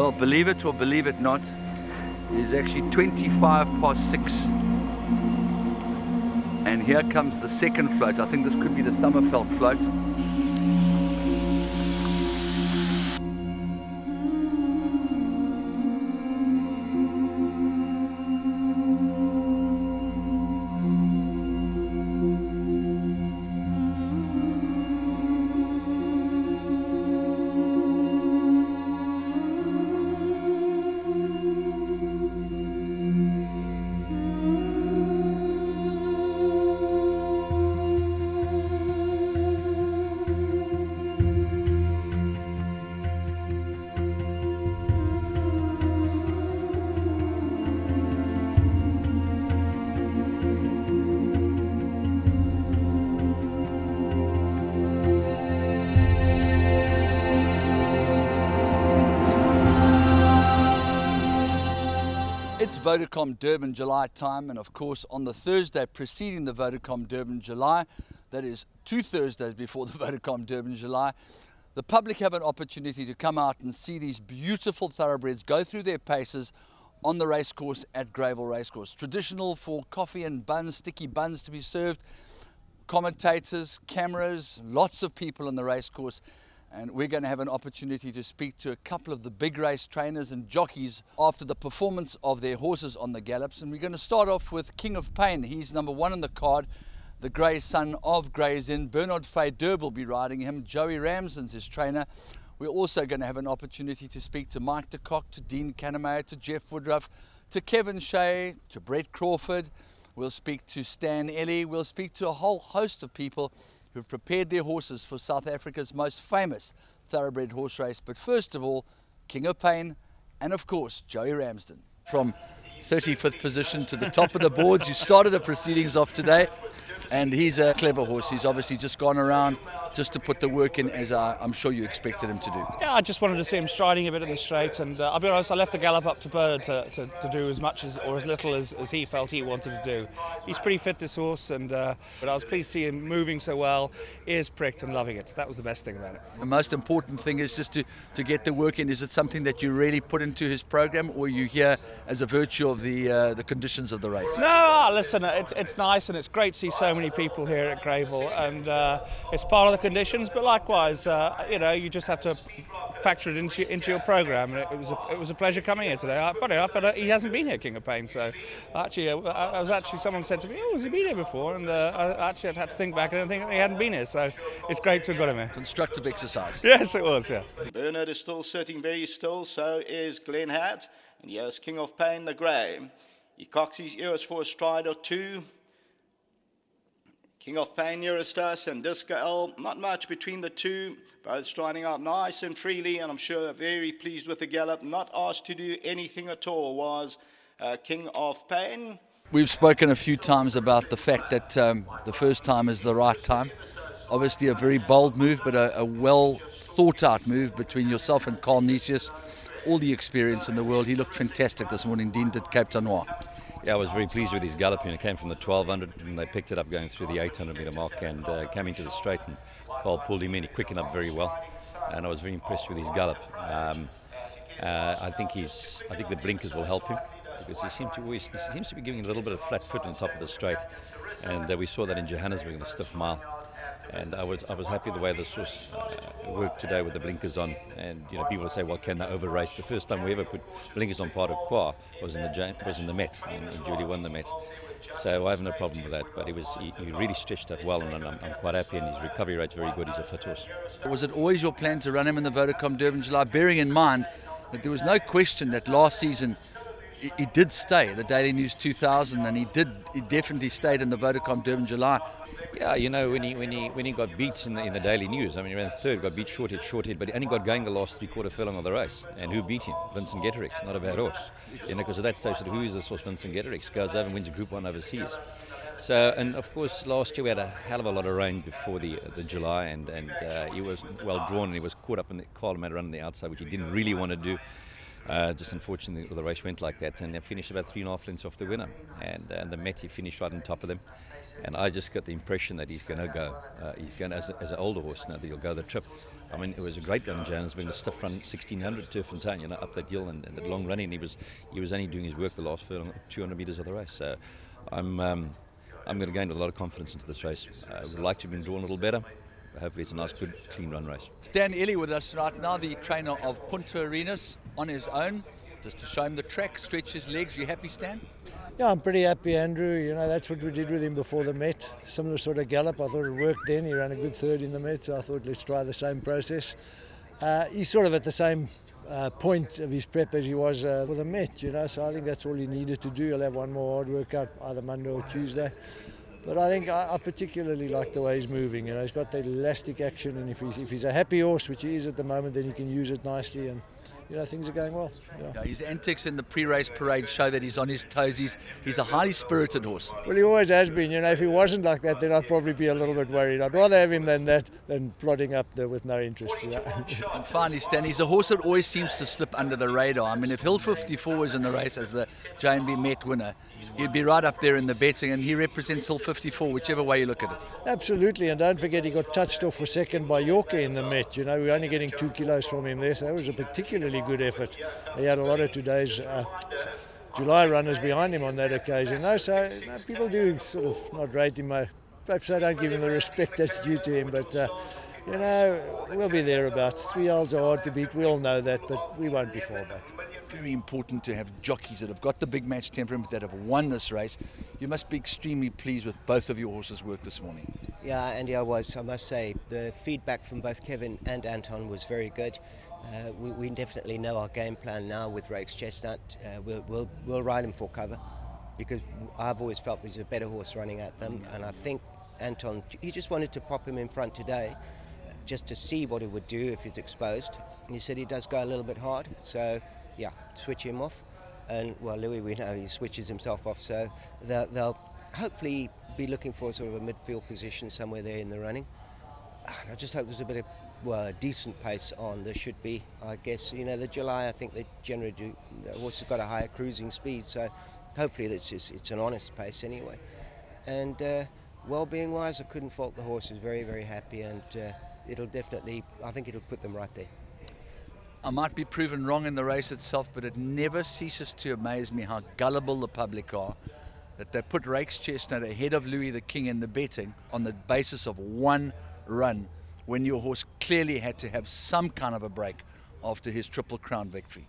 Well, believe it or believe it not, it is actually 6:25. And here comes the second float. I think this could be the Summerfelt float. It's VODACOM Durban July time, and of course on the Thursday preceding the VODACOM Durban July, that is 2 Thursdays before the VODACOM Durban July, the public have an opportunity to come out and see these beautiful thoroughbreds go through their paces on the racecourse at Greyville Racecourse. Traditional for coffee and buns, sticky buns to be served, commentators, cameras, lots of people on the racecourse. And we're going to have an opportunity to speak to a couple of the big race trainers and jockeys after the performance of their horses on the gallops. And we're going to start off with King of Pain. He's number 1 on the card, the grey son of Grey's Inn. Bernard Fay Durb will be riding him. Joey Ramsden's his trainer. We're also going to have an opportunity to speak to Mike de Kock, to Dean Cannemeyer, to Jeff Woodruff, to Kevin Shea, to Brett Crawford. We'll speak to Stan Ellie. We'll speak to a whole host of people who've prepared their horses for South Africa's most famous thoroughbred horse race. But first of all, King of Pain, and of course, Joey Ramsden. From 35th position to the top of the boards, you started the proceedings off today, and he's a clever horse. He's obviously just gone around just to put the work in, as I'm sure you expected him to do. Yeah, I just wanted to see him striding a bit in the straight, and I'll be honest, I left the gallop up to Bernard to do as much as, or as little as he felt he wanted to do. He's pretty fit, this horse, and but I was pleased to see him moving so well, ears pricked and loving it. That was the best thing about it. The most important thing is just to get the work in. Is it something that you really put into his program, or are you here as a virtue of the conditions of the race? No, listen, it's nice, and it's great to see so many people here at Greyville, and it's part of the conditions, but likewise, you know, you just have to factor it into your program. And it was a pleasure coming here today. Funny enough, he hasn't been here, King of Pain. So actually, someone said to me, "Oh, has he been here before?" And I'd had to think back, and I didn't think he hadn't been here. So it's great to have got him here. Constructive exercise. Yes, it was. Yeah. Bernard is still sitting very still. So is Glenn Hat, and here's King of Pain, the grey. He cocks his ears for a stride or two. King of Pain nearest us, and Disco L, not much between the two, both striding out nice and freely, and I'm sure very pleased with the gallop. Not asked to do anything at all was King of Pain. We've spoken a few times about the fact that the first time is the right time. Obviously a very bold move, but a well thought out move between yourself and Carl Nisius. All the experience in the world. He looked fantastic this morning. Dean did Cape Town. Yeah, I was very pleased with his galloping. It came from the 1200 and they picked it up going through the 800 metre mark and came into the straight, and Carl pulled him in. He quickened up very well, and I was very impressed with his gallop. I think the blinkers will help him, because he seems to be giving a little bit of flat foot on top of the straight, and we saw that in Johannesburg in the stiff mile. And I was happy the way this horse worked today with the blinkers on. And you know, people say, well, can they over race? The first time we ever put blinkers on Part of Qua was in the Met, and Julie won the Met. So I have no problem with that. But he really stretched that well, and I'm quite happy. And his recovery rate's very good. He's a fit horse. Was it always your plan to run him in the VODACOM Durban July, bearing in mind that there was no question that last season he did stay the Daily News 2000, and he definitely stayed in the VODACOM Durban July. Yeah, you know, when he got beat in the Daily News, I mean, he ran third, got beat short head, but he only got going the last 3/4 furlong of the race. And who beat him? Vincent Getterix, not a bad horse. You know, because at that stage, who is this horse, Vincent Getterix? Goes over and wins a Group 1 overseas. So, and of course, last year we had a hell of a lot of rain before the July, and he was well drawn, and he was caught up in the Carl made a run on the outside, which he didn't really want to do. Just unfortunately the race went like that, and they finished about 3.5 lengths off the winner, and the Met, he finished right on top of them. And I just got the impression that he's going to go. He's going as an older horse now that he'll go the trip. I mean, it was a great run in Johannesburg, a stiff run, 1600 Turf and Town, up that hill and that long running. He was only doing his work the last 200 metres of the race. So I'm going to go in with a lot of confidence into this race. Would like to have been drawn a little better. Hopefully it's a nice, good, clean run race. Stan Ellie with us right now, the trainer of Punta Arenas, on his own, just to show him the track, stretch his legs. You happy, Stan? Yeah, I'm pretty happy, Andrew. That's what we did with him before the Met. Similar sort of gallop. I thought it worked then. He ran a good third in the Met, so I thought let's try the same process. He's sort of at the same point of his prep as he was for the Met, so I think that's all he needed to do. He'll have one more hard workout either Monday or Tuesday. But I think I particularly like the way he's moving. He's got the elastic action, and if he's a happy horse, which he is at the moment, then he can use it nicely, and things are going well. Yeah, his antics in the pre-race parade show that he's on his toes. He's a highly spirited horse. Well, he always has been. If he wasn't like that, then I'd probably be a little bit worried. I'd rather have him than that than plodding up there with no interest. And finally, Stan, he's a horse that always seems to slip under the radar. I mean, if Hill 54 was in the race as the J&B Met winner, he'd be right up there in the betting, and he represents Hill 54, whichever way you look at it. Absolutely, and don't forget he got touched off for second by Yorker in the Met. We're only getting 2 kilos from him there, so that was a particularly good effort. He had a lot of today's July runners behind him on that occasion. So people do sort of not rate him. Perhaps I don't give him the respect that's due to him, but we'll be thereabouts. 3-year-olds are hard to beat, we all know that, but we won't be far back. Very important to have jockeys that have got the big match temperament, that have won this race. You must be extremely pleased with both of your horses' work this morning. Yeah, Andy, I must say. The feedback from both Kevin and Anton was very good. We definitely know our game plan now with Rake's Chestnut. We'll ride him for cover, because I've always felt there's a better horse running at them, and I think Anton, he just wanted to pop him in front today just to see what he would do if he's exposed. And he said he does go a little bit hard, so yeah, switch him off. And well, Louis, we know he switches himself off, so they'll hopefully be looking for sort of a midfield position somewhere there in the running. I just hope there's a bit of a decent pace on. There should be, I guess. The July, I think they generally do. The horse has got a higher cruising speed, so hopefully it's an honest pace anyway. And well-being wise, I couldn't fault the horses. Very, very happy, and it'll definitely, I think it'll put them right there. I might be proven wrong in the race itself, but it never ceases to amaze me how gullible the public are, that they put Rake's Chestnut ahead of Louis the King in the betting on the basis of one run, when your horse clearly had to have some kind of a break after his Triple Crown victory.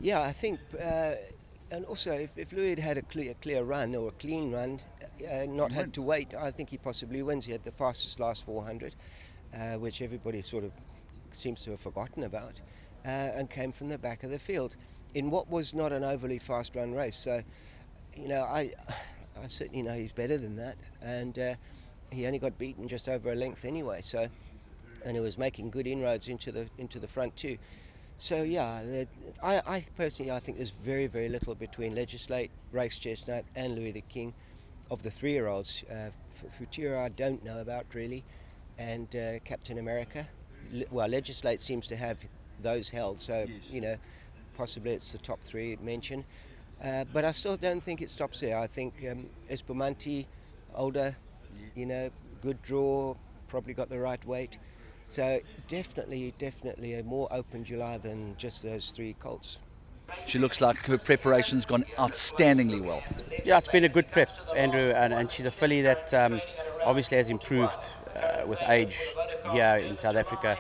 Yeah, I think, and also if Louis had a clear run or a clean run, not had to wait, I think he possibly wins. He had the fastest last 400, which everybody sort of seems to have forgotten about, and came from the back of the field in what was not an overly fast run race. So, I certainly know he's better than that, and he only got beaten just over a length anyway. So, and he was making good inroads into the front too. So yeah, I personally think there's very, very little between Legislate, Rake's Chestnut, and Louis the King. Of the 3-year-olds, Futura I don't know about really, and Captain America. Well, Legislate seems to have those held, so yes. Possibly it's the top 3 mentioned. But I still don't think it stops there. I think Espumante, older, good draw, probably got the right weight. So definitely a more open July than just those 3 colts. She looks like her preparation's gone outstandingly well. Yeah, it's been a good prep, Andrew, and she's a filly that obviously has improved with age here in South Africa.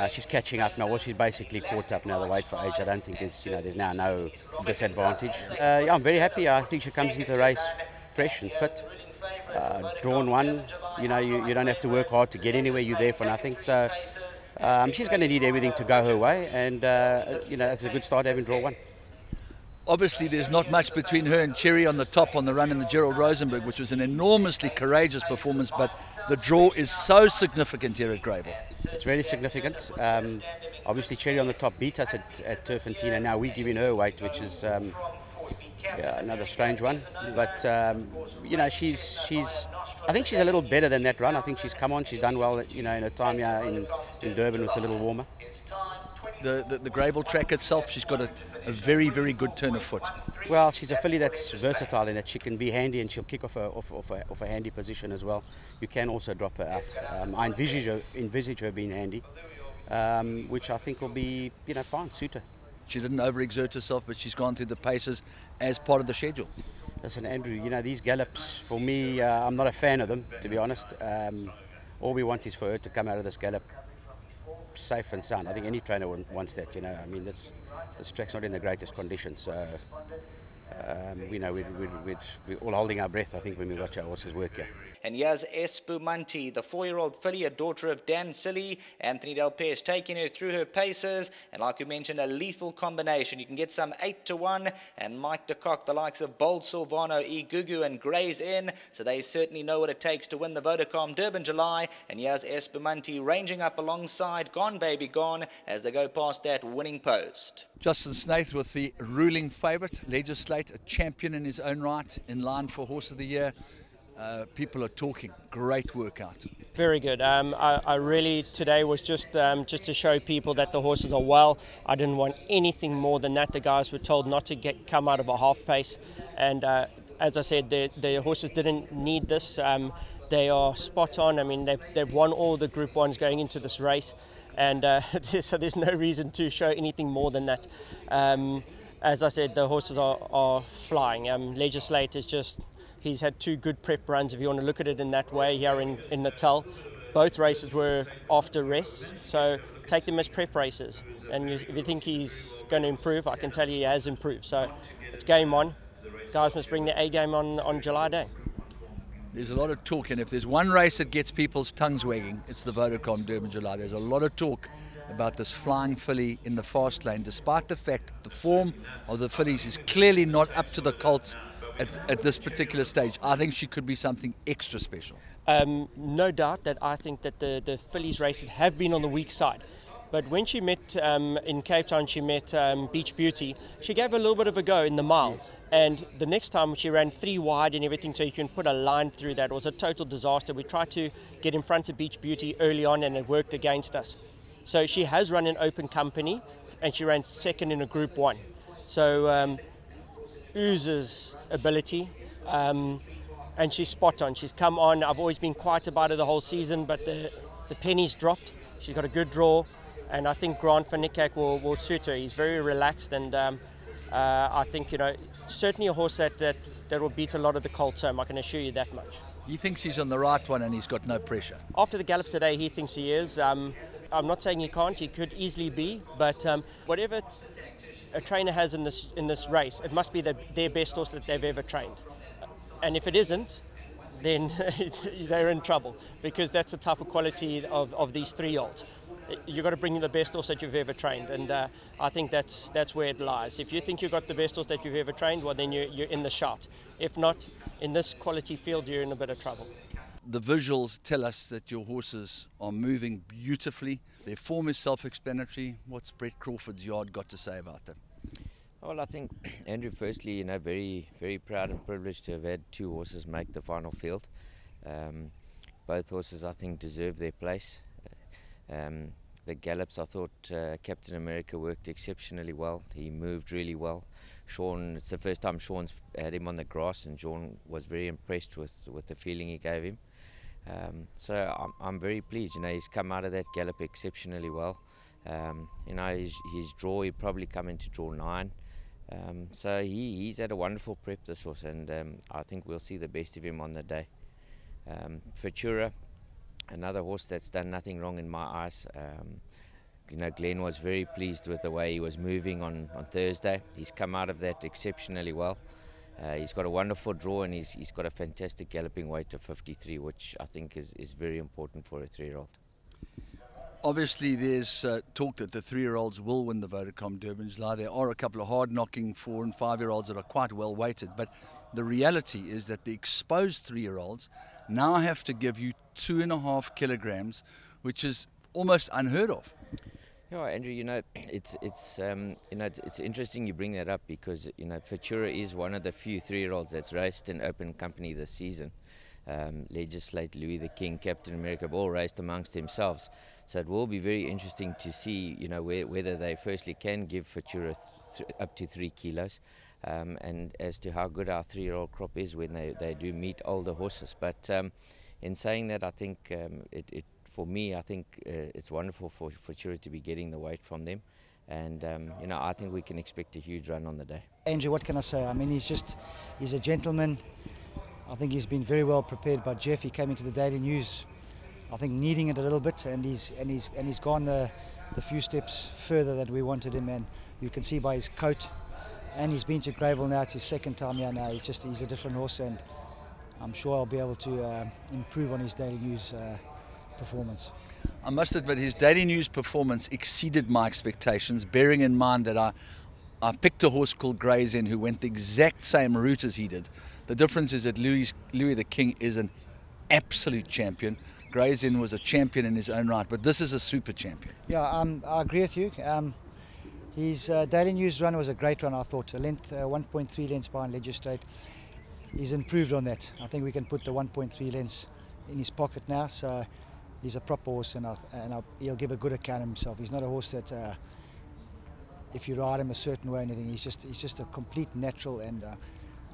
She's catching up now. Well, she's basically caught up now. The weight for age, I don't think there's now no disadvantage. Yeah, I'm very happy. I think she comes into the race fresh and fit. Drawn one, you don't have to work hard to get anywhere. You're there for nothing. So she's going to need everything to go her way, and it's a good start having draw one. Obviously, there's not much between her and Cherry on the top on the run in the Gerald Rosenberg, which was an enormously courageous performance, but the draw is so significant here at Greyville. It's very significant. Obviously, Cherry on the top beat us at Turf and Tina. Now we're giving her weight, which is another strange one. But, I think she's a little better than that run. I think she's come on, she's done well, in her time here in Durban. It's a little warmer. the Greyville track itself, she's got a very, very good turn of foot. Well, she's a filly that's versatile in that she can be handy and she'll kick off a handy position as well. You can also drop her out. I envisage her being handy, which I think will be, fine, suit her. She didn't overexert herself, but she's gone through the paces as part of the schedule. Listen, Andrew, these gallops, for me, I'm not a fan of them, to be honest. All we want is for her to come out of this gallop safe and sound. I think any trainer wants that, I mean, this track's not in the greatest condition, so we're all holding our breath, I think, when we watch our horses work here. And here's Espumanti, the 4-year-old filly, a daughter of Dan Silly. Anthony Del Pez taking her through her paces. And like we mentioned, a lethal combination. You can get some 8-1. And Mike de Kock, the likes of Bold Silvano, Igugu and Gray's in. So they certainly know what it takes to win the Vodacom Durban July. And here's Espumanti ranging up alongside Gone Baby Gone as they go past that winning post. Justin Snaith with the ruling favourite, Legislate, a champion in his own right, in line for Horse of the Year. People are talking. Great workout. Very good. I really today was just to show people that the horses are well. I didn't want anything more than that. The guys were told not to come out of a half pace, and as I said, the horses didn't need this. They are spot on. I mean, they've won all the Group 1s going into this race, and so there's no reason to show anything more than that. As I said, the horses are flying. Legislate is just. He's had 2 good prep runs, if you want to look at it in that way, here in Natal. Both races were after rest, so take them as prep races. And if you think he's going to improve, I can tell you he has improved. So it's game on. Guys must bring the A game on July Day. There's a lot of talk, and if there's one race that gets people's tongues wagging, it's the Vodacom Durban July. There's a lot of talk about this flying filly in the fast lane, despite the fact that the form of the fillies is clearly not up to the colts at this particular stage. I think she could be something extra special. No doubt that I think that the fillies races have been on the weak side. But when she met in Cape Town, she met Beach Beauty, she gave a little bit of a go in the mile. And the next time she ran 3 wide and everything, so you can put a line through that. It was a total disaster. We tried to get in front of Beach Beauty early on and it worked against us. So she has run in open company and she ran 2nd in a Group 1. So oozes ability, and she's spot on. She's come on. I've always been quiet about her the whole season, but the penny's dropped. She's got a good draw, and I think Grant van Niekerk will suit her. He's very relaxed, and I think certainly a horse that will beat a lot of the colts home. I can assure you that much. He thinks he's on the right one, and he's got no pressure. After the gallop today, he thinks he is. I'm not saying he can't. He could easily be, but whatever a trainer has in this race, it must be their best horse that they've ever trained. And if it isn't, then they're in trouble, because that's the type of quality of these 3-year-olds. You've got to bring in the best horse that you've ever trained, and I think that's where it lies. If you think you've got the best horse that you've ever trained, well, then you're in the shout. If not, in this quality field, you're in a bit of trouble. The visuals tell us that your horses are moving beautifully. Their form is self-explanatory. What's Brett Crawford's yard got to say about them? Well, I think, Andrew, firstly, very, very proud and privileged to have had 2 horses make the final field. Both horses, I think, deserve their place. The gallops, I thought Captain America worked exceptionally well. He moved really well. Sean, it's the first time Sean's had him on the grass, and Sean was very impressed with the feeling he gave him. So I'm very pleased. He's come out of that gallop exceptionally well. His draw, he'd probably come into draw 9. So he's had a wonderful prep, this horse, and I think we'll see the best of him on the day. Futura, another horse that's done nothing wrong in my eyes. Glenn was very pleased with the way he was moving on Thursday. He's come out of that exceptionally well. He's got a wonderful draw, and he's got a fantastic galloping weight of 53, which I think is very important for a 3-year-old. Obviously, there's talk that the 3-year-olds will win the Vodacom Durban July. There are a couple of hard-knocking 4- and 5-year-olds that are quite well weighted, but the reality is that the exposed 3-year-olds now have to give you 2.5 kilograms, which is almost unheard of. Yeah, Andrew, it's interesting you bring that up, because Futura is one of the few 3-year-olds that's raced in open company this season. Legislate, Louis the King, Captain America have all raced amongst themselves. So it will be very interesting to see, you know, whether they firstly can give Futura up to 3 kilos, and as to how good our 3-year-old crop is when they do meet older horses. But in saying that, I think for me, I think it's wonderful for Futura to be getting the weight from them. And you know, I think we can expect a huge run on the day. Andrew, what can I say? I mean, he's a gentleman. I think he's been very well prepared by Jeff. He came into the Daily News, I think, needing it a little bit, and he's gone the few steps further that we wanted him. And you can see by his coat, and he's been to Greyville now. It's his second time here now. He's a different horse, and I'm sure I'll be able to improve on his Daily News performance. I must admit, his Daily News performance exceeded my expectations, bearing in mind that I picked a horse called Gray's Inn who went the exact same route as he did. The difference is that Louis the King is an absolute champion. Gray's Inn was a champion in his own right, but this is a super champion. Yeah, I agree with you. His Daily News run was a great run, I thought. A length, 1.3 lengths behind Legislate. He's improved on that. I think we can put the 1.3 lengths in his pocket now. So he's a proper horse, and he'll give a good account of himself. He's not a horse that, if you ride him a certain way or anything, he's just a complete natural, and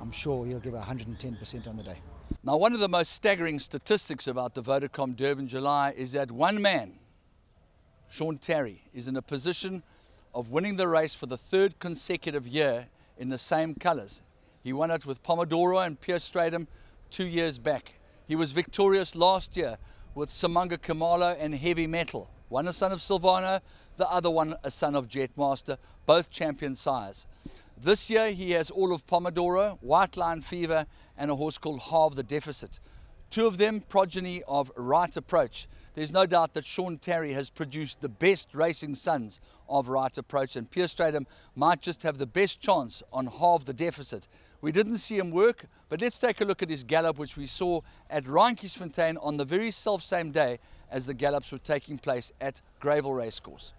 I'm sure he'll give 110% on the day. Now, one of the most staggering statistics about the VODACOM Durban July is that one man, Sean Terry, is in a position of winning the race for the 3rd consecutive year in the same colours. He won it with Pomodoro and Pierce Stratum 2 years back. He was victorious last year with Samanga Kamalo and Heavy Metal. One a son of Silvano, the other one a son of Jetmaster, both champion sires. This year he has all of Pomodoro, White Line Fever, and a horse called Halve the Deficit. 2 of them progeny of Right Approach. There's no doubt that Sean Terry has produced the best racing sons of Right Approach, and Pierce Stratum might just have the best chance on Halve the Deficit. We didn't see him work, but let's take a look at his gallop, which we saw at Randkiesfontein on the very self-same day as the gallops were taking place at Greyville Racecourse.